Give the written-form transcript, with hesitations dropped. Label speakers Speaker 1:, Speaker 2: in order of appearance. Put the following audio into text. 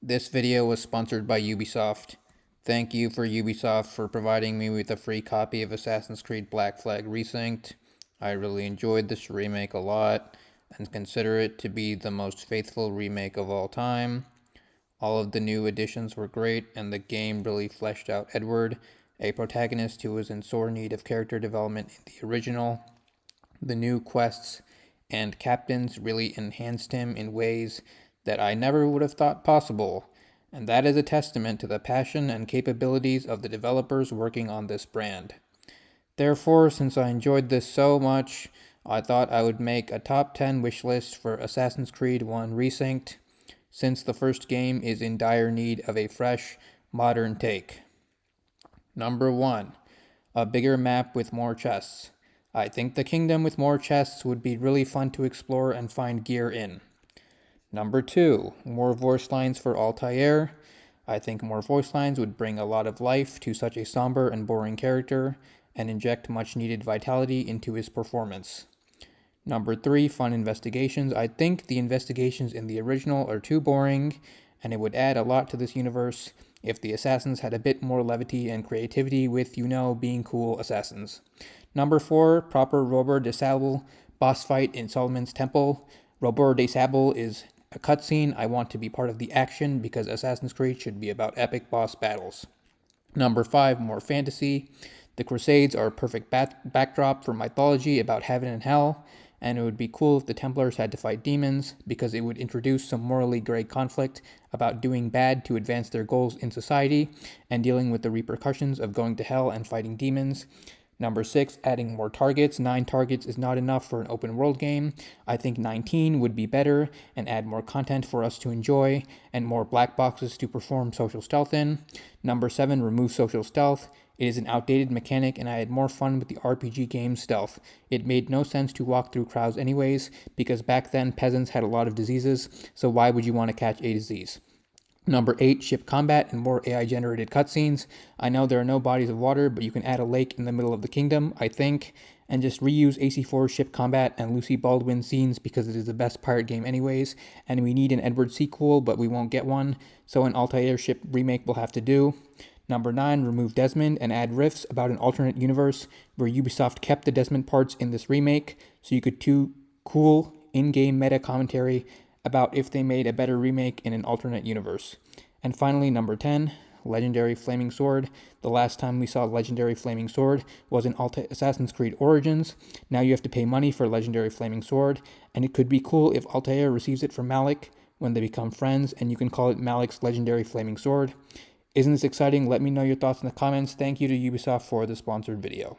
Speaker 1: This video was sponsored by Ubisoft. Thank you for Ubisoft for providing me with a free copy of Assassin's Creed Black Flag Resynced. I really enjoyed this remake a lot and consider it to be the most faithful remake of all time. All of the new additions were great, and the game really fleshed out Edward, a protagonist who was in sore need of character development in the original. The new quests and captains really enhanced him in ways that I never would have thought possible, and that is a testament to the passion and capabilities of the developers working on this brand. Therefore, since I enjoyed this so much, I thought I would make a top 10 wish list for Assassin's Creed 1 Resynced, since the first game is in dire need of a fresh, modern take. Number 1. A bigger map with more chests. I think the kingdom with more chests would be really fun to explore and find gear in. Number 2, more voice lines for Altair. I think more voice lines would bring a lot of life to such a somber and boring character and inject much needed vitality into his performance. Number 3, fun investigations. I think the investigations in the original are too boring, and it would add a lot to this universe if the assassins had a bit more levity and creativity with, being cool assassins. Number 4, proper Robert de Sable boss fight in Solomon's Temple. Robert de Sable is a cutscene. I want to be part of the action because Assassin's Creed should be about epic boss battles. Number 5, more fantasy. The Crusades are a perfect backdrop for mythology about heaven and hell, and it would be cool if the Templars had to fight demons because it would introduce some morally gray conflict about doing bad to advance their goals in society and dealing with the repercussions of going to hell and fighting demons. Number 6, adding more targets. 9 targets is not enough for an open world game. I think 19 would be better and add more content for us to enjoy and more black boxes to perform social stealth in. Number 7, remove social stealth. It is an outdated mechanic and I had more fun with the RPG game stealth. It made no sense to walk through crowds anyways because back then peasants had a lot of diseases, so why would you want to catch a disease? Number 8, ship combat and more AI-generated cutscenes. I know there are no bodies of water, but you can add a lake in the middle of the kingdom, I think, and just reuse AC4 ship combat and Lucy Baldwin scenes because it is the best pirate game anyways, and we need an Edward sequel, but we won't get one, so an Altair ship remake will have to do. Number 9, remove Desmond and add riffs about an alternate universe where Ubisoft kept the Desmond parts in this remake, so you could do cool in-game meta commentary about if they made a better remake in an alternate universe. And finally, number 10, Legendary Flaming Sword. The last time we saw Legendary Flaming Sword was in Assassin's Creed Origins. Now you have to pay money for Legendary Flaming Sword, and it could be cool if Altair receives it from Malik when they become friends, and you can call it Malik's Legendary Flaming Sword. Isn't this exciting? Let me know your thoughts in the comments. Thank you to Ubisoft for the sponsored video.